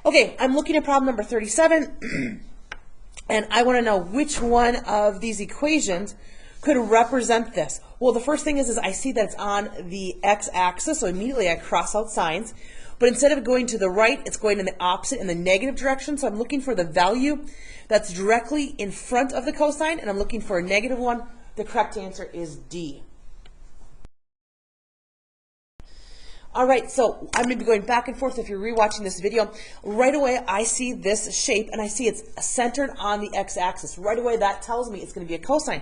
Okay, I'm looking at problem number 37, and I want to know which one of these equations could represent this. Well, the first thing is I see that it's on the x-axis, so immediately I cross out signs. But instead of going to the right, it's going in the opposite, in the negative direction. So I'm looking for the value that's directly in front of the cosine, and I'm looking for a negative one. The correct answer is D. All right, so I'm going to be going back and forth if you're rewatching this video. Right away, I see this shape, and I see it's centered on the x-axis. Right away, that tells me it's going to be a cosine.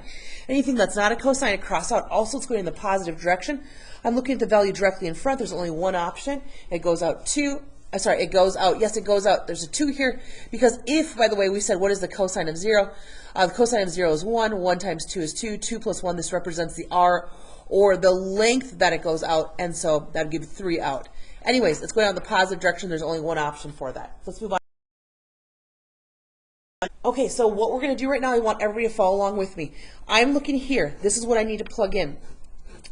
Anything that's not a cosine, I cross out. Also, it's going in the positive direction. I'm looking at the value directly in front. There's only one option. It goes out 2. It goes out. Yes, it goes out. There's a 2 here because if, by the way, we said what is the cosine of 0? The cosine of 0 is 1. 1 times 2 is 2. 2 plus 1, this represents the r, or the length that it goes out, and so that would give 3 out. Anyways, it's going out in the positive direction. There's only one option for that. Let's move on. Okay, so what we're going to do right now, I want everybody to follow along with me. I'm looking here. This is what I need to plug in.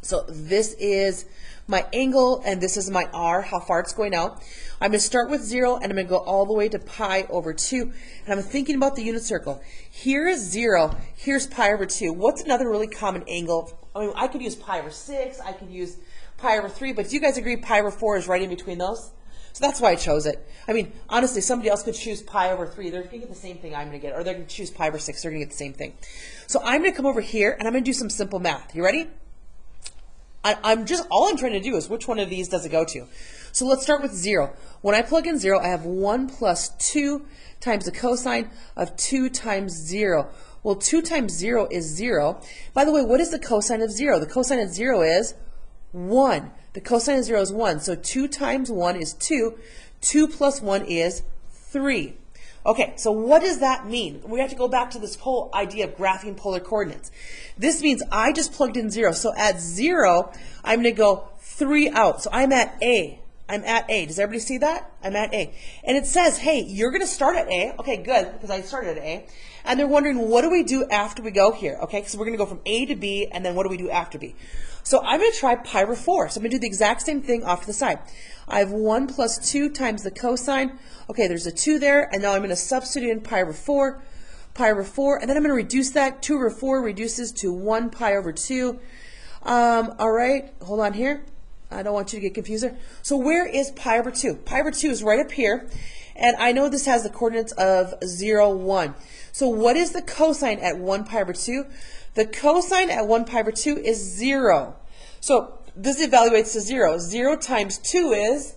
So this is my angle, and this is my r, how far it's going out. I'm going to start with 0, and I'm going to go all the way to pi over 2. And I'm thinking about the unit circle. Here is 0. Here's pi over 2. What's another really common angle? I mean, I could use pi over 6. I could use pi over 3. But do you guys agree pi over 4 is right in between those? So that's why I chose it. I mean, honestly, somebody else could choose pi over 3. They're going to get the same thing I'm going to get. Or they're going to choose pi over 6. They're going to get the same thing. So I'm going to come over here, and I'm going to do some simple math. You ready? All I'm trying to do is which one of these does it go to? So let's start with 0. When I plug in 0, I have 1 plus 2 times the cosine of 2 times 0. Well, 2 times 0 is 0. By the way, what is the cosine of 0? The cosine of 0 is 1. The cosine of 0 is 1. So 2 times 1 is 2. 2 plus 1 is 3. Okay, so what does that mean? We have to go back to this whole idea of graphing polar coordinates. This means I just plugged in 0. So at 0, I'm going to go 3 out. So I'm at A. I'm at A. Does everybody see that? I'm at A. And it says, hey, you're going to start at A. Okay, good, because I started at A. And they're wondering, what do we do after we go here? Okay, so we're going to go from A to B, and then what do we do after B? So I'm going to try pi over 4. So I'm going to do the exact same thing off to the side. I have 1 plus 2 times the cosine. Okay, there's a 2 there, and now I'm going to substitute in pi over 4, and then I'm going to reduce that. 2 over 4 reduces to 1 pi over 2. All right, hold on here. I don't want you to get confused there. So where is pi over 2? Pi over 2 is right up here, and I know this has the coordinates of 0, 1. So what is the cosine at 1 pi over 2? The cosine at 1 pi over 2 is 0. So this evaluates to 0. 0 times 2 is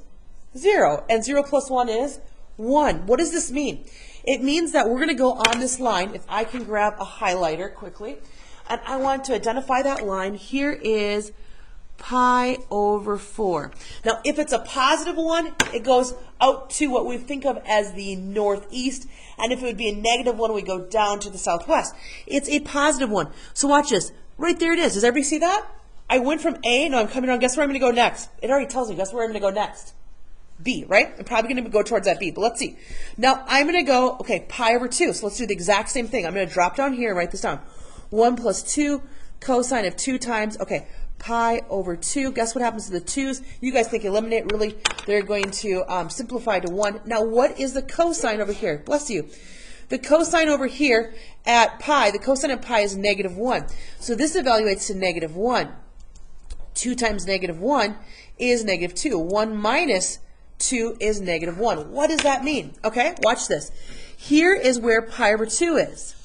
0, and 0 plus 1 is 1. What does this mean? It means that we're going to go on this line. If I can grab a highlighter quickly, and I want to identify that line. Here is pi over 4. Now, if it's a positive one, it goes out to what we think of as the northeast, and if it would be a negative one, we go down to the southwest. It's a positive one. So watch this. Right there it is. Does everybody see that? I went from A. No, I'm coming on. Guess where I'm going to go next? It already tells me. Guess where I'm going to go next? B, right? I'm probably going to go towards that B, but let's see. Now, I'm going to go, okay, pi over 2. So let's do the exact same thing. I'm going to drop down here and write this down. 1 plus 2 cosine of 2 times, okay, pi over 2. Guess what happens to the 2's? You guys think eliminate. Really, they're going to simplify to 1. Now, what is the cosine over here? Bless you. The cosine over here at pi, the cosine of pi is negative 1. So this evaluates to negative 1. 2 times negative 1 is negative 2. 1 minus 2 is negative 1. What does that mean? Okay, watch this. Here is where pi over 2 is.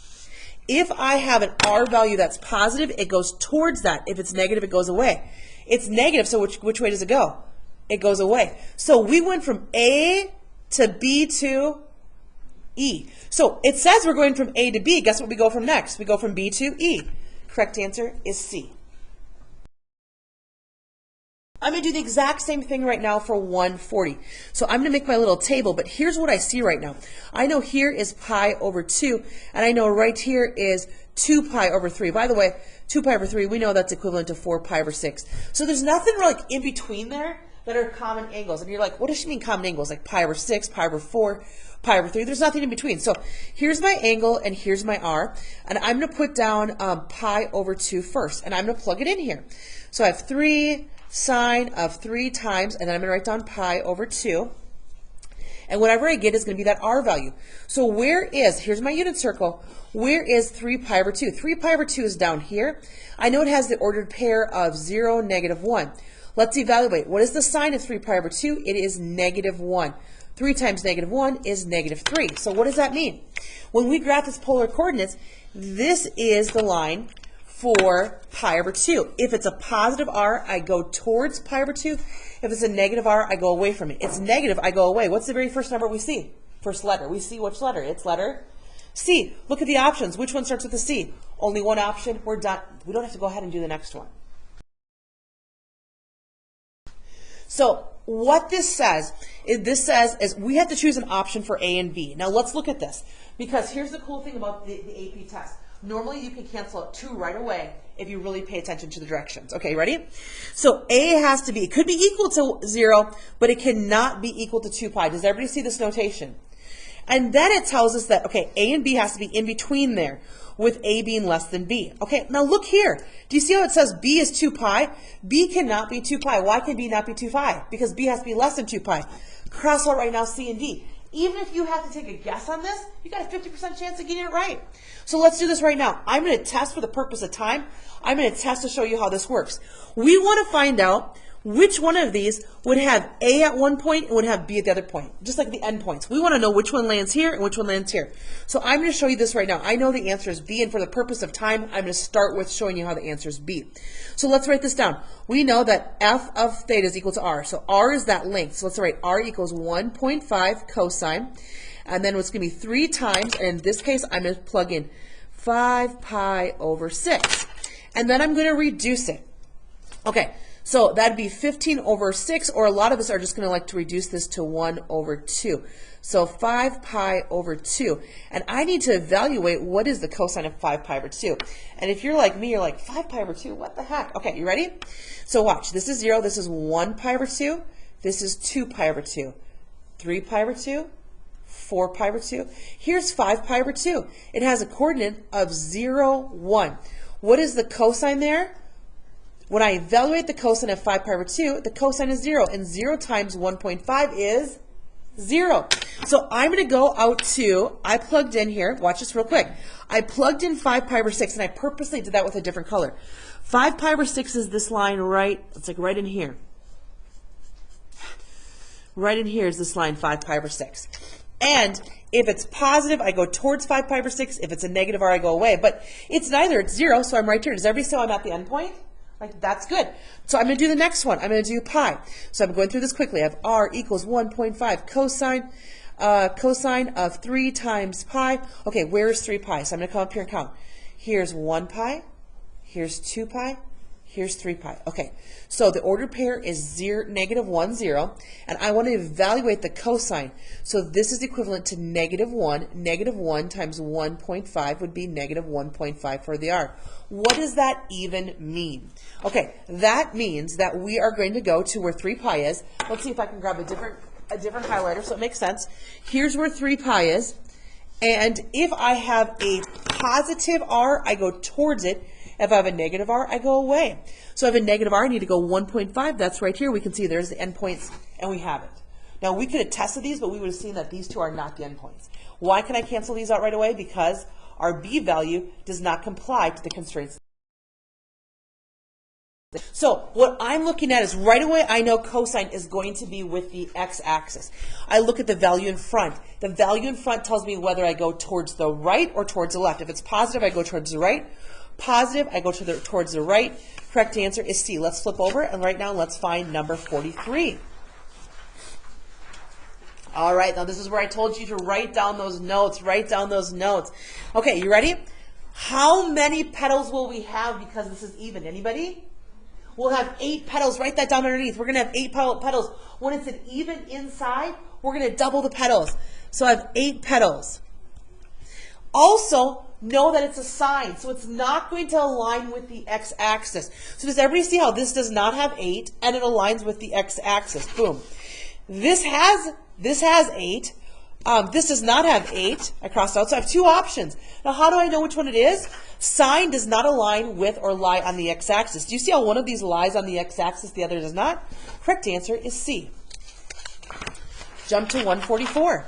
If I have an r value that's positive, it goes towards that. If it's negative, it goes away. It's negative, so which way does it go? It goes away. So we went from A to B to E. So it says we're going from A to B. Guess what we go from next? We go from B to E. Correct answer is C. I'm going to do the exact same thing right now for 140. So I'm going to make my little table, but here's what I see right now. I know here is pi over 2, and I know right here is 2 pi over 3. By the way, 2 pi over 3, we know that's equivalent to 4 pi over 6. So there's nothing like in between there that are common angles. And you're like, what does she mean common angles? Like pi over 6, pi over 4, pi over 3. There's nothing in between. So here's my angle, and here's my r. And I'm going to put down pi over 2 first, and I'm going to plug it in here. So I have 3 sine of 3 times, and then I'm going to write down pi over 2. And whatever I get is going to be that r value. So where is, here's my unit circle, where is 3 pi over 2? 3 pi over 2 is down here. I know it has the ordered pair of 0, negative 1. Let's evaluate. What is the sign of 3 pi over 2? It is negative 1. 3 times negative 1 is negative 3. So what does that mean? When we graph its polar coordinates, this is the line for pi over 2. If it's a positive r, I go towards pi over 2. If it's a negative r, I go away from it. It's negative, I go away. What's the very first number we see? First letter. We see which letter? It's letter C. Look at the options. Which one starts with a C? Only one option. We're done. We don't have to go ahead and do the next one. So what this says is we have to choose an option for A and B. Now let's look at this, because here's the cool thing about the AP test. Normally you can cancel out 2 right away if you really pay attention to the directions. Okay, ready? So A has to be, it could be equal to 0, but it cannot be equal to 2 pi. Does everybody see this notation? And then it tells us that, okay, A and B has to be in between there, with A being less than B. Okay, now look here. Do you see how it says B is 2 pi? B cannot be 2 pi. Why can B not be 2 pi? Because B has to be less than 2 pi. Cross out right now C and D. Even if you have to take a guess on this, you got a 50% chance of getting it right. So let's do this right now. I'm going to test for the purpose of time. I'm going to test to show you how this works. We want to find out which one of these would have A at one point and would have B at the other point, just like the endpoints. We want to know which one lands here and which one lands here. So I'm going to show you this right now. I know the answer is B, and for the purpose of time, I'm going to start with showing you how the answer is B. So let's write this down. We know that f of theta is equal to r. So r is that length. So let's write r equals 1.5 cosine. And then it's going to be 3 times, and in this case, I'm going to plug in 5 pi over 6. And then I'm going to reduce it. Okay. So that'd be 15 over 6, or a lot of us are just going to like to reduce this to 1 over 2. So 5 pi over 2. And I need to evaluate what is the cosine of 5 pi over 2. And if you're like me, you're like, 5 pi over 2, what the heck? Okay, you ready? So watch, this is 0, this is 1 pi over 2, this is 2 pi over 2, 3 pi over 2, 4 pi over 2. Here's 5 pi over 2. It has a coordinate of 0, 1. What is the cosine there? When I evaluate the cosine of 5 pi over 2, the cosine is 0, and 0 times 1.5 is 0. So I'm going to go out to, I plugged in here, watch this real quick. I plugged in 5 pi over 6, and I purposely did that with a different color. 5 pi over 6 is this line right, it's like right in here. Right in here is this line, 5 pi over 6. And if it's positive, I go towards 5 pi over 6. If it's a negative r, I go away. But it's neither, it's 0, so I'm right here. Does everybody see I'm at the end point? Like, that's good. So I'm going to do the next one. I'm going to do pi. So I'm going through this quickly. I have r equals 1.5 cosine of 3 times pi. Okay, where is 3 pi? So I'm going to come up here and count. Here's 1 pi. Here's 2 pi. Here's 3 pi. Okay, so the ordered pair is 0, negative 1, 0. And I want to evaluate the cosine. So this is equivalent to negative 1. Negative 1 times 1.5 would be negative 1.5 for the r. What does that even mean? Okay, that means that we are going to go to where 3 pi is. Let's see if I can grab a different highlighter so it makes sense. Here's where 3 pi is. And if I have a positive r, I go towards it. If I have a negative r, I go away. So if I have a negative r, I need to go 1.5. That's right here. We can see there's the endpoints, and we have it. Now, we could have tested these, but we would have seen that these two are not the endpoints. Why can I cancel these out right away? Because our b value does not comply to the constraints. So what I'm looking at is right away I know cosine is going to be with the x-axis. I look at the value in front. The value in front tells me whether I go towards the right or towards the left. If it's positive, I go towards the right. Positive, I go towards the right. Correct answer is C. Let's flip over, and right now let's find number 43. All right, now this is where I told you to write down those notes. Write down those notes. Okay, you ready? How many petals will we have because this is even? Anybody? We'll have 8 petals. Write that down underneath. We're going to have 8 petals. When it's an even inside, we're going to double the petals. So I have 8 petals. Also, know that it's a sine, so it's not going to align with the x-axis. So does everybody see how this does not have 8 and it aligns with the x-axis? Boom. This has 8. This does not have 8. I crossed out, so I have 2 options. Now, how do I know which one it is? Sine does not align with or lie on the x-axis. Do you see how one of these lies on the x-axis, the other does not? Correct answer is C. Jump to 144.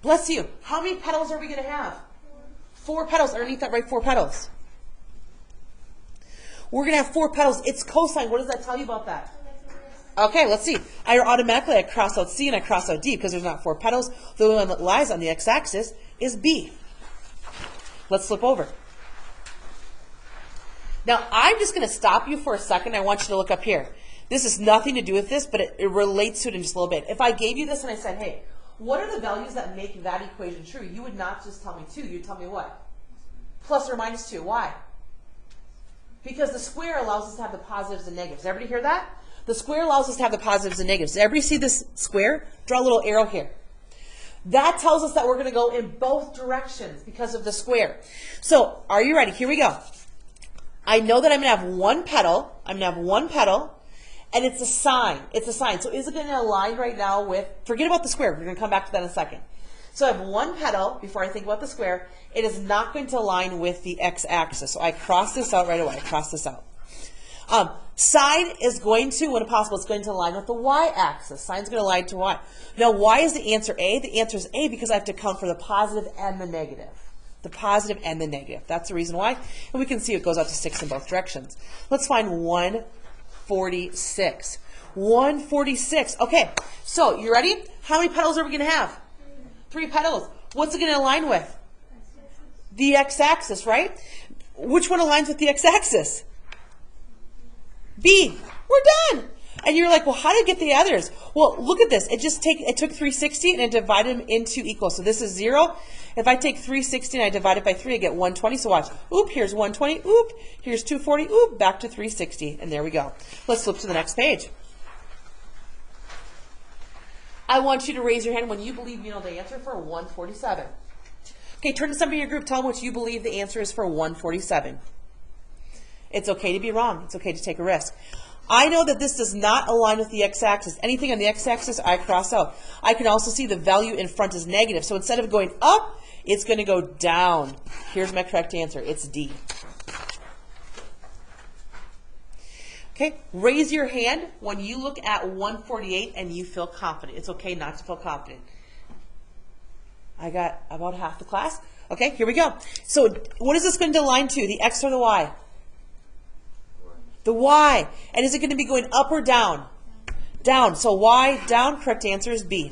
Bless you. How many petals are we going to have? 4 petals. Underneath that, right? 4 petals. We're going to have 4 petals. It's cosine. What does that tell you about that? Okay, let's see. I cross out C and I cross out D because there's not 4 petals. The only one that lies on the x-axis is B. Let's flip over. Now, I'm just going to stop you for a second. I want you to look up here. This has nothing to do with this, but it relates to it in just a little bit. If I gave you this and I said, hey, what are the values that make that equation true? You would not just tell me 2. You'd tell me what? Plus or minus 2. Why? Because the square allows us to have the positives and negatives. Everybody hear that? The square allows us to have the positives and negatives. Everybody see this square? Draw a little arrow here. That tells us that we're going to go in both directions because of the square. So, are you ready? Here we go. I know that I'm going to have 1 petal. I'm going to have 1 petal. And it's a sign. It's a sign. So is it going to align right now with, forget about the square. We're going to come back to that in a second. So I have 1 petal before I think about the square. It is not going to align with the x-axis. So I cross this out right away. I cross this out. Sine is going to, when possible, it's going to align with the y-axis. Sine's going to align to y. Now, why is the answer A? The answer is A because I have to account for the positive and the negative. The positive and the negative. That's the reason why. And we can see it goes out to 6 in both directions. Let's find 146. 146. Okay, so you ready? How many petals are we going to have? 3 petals. What's it going to align with? The x-axis, right? Which one aligns with the x-axis? B. We're done. And you're like, well, how did I get the others? Well, look at this. It took 360 and it divided them into equals. So this is 0. If I take 360 and I divide it by 3, I get 120. So watch. Oop, here's 120. Oop, here's 240. Oop, back to 360. And there we go. Let's flip to the next page. I want you to raise your hand when you believe you know the answer for 147. Okay, turn to somebody in your group. Tell them what you believe the answer is for 147. It's okay to be wrong. It's okay to take a risk. I know that this does not align with the x-axis. Anything on the x-axis, I cross out. I can also see the value in front is negative. So instead of going up, it's going to go down. Here's my correct answer. It's D. Okay, raise your hand when you look at 148 and you feel confident. It's okay not to feel confident. I got about half the class. Okay, here we go. So what is this going to align to, the x or the y? The y. And is it going to be going up or down? Down. So y down, correct answer is B.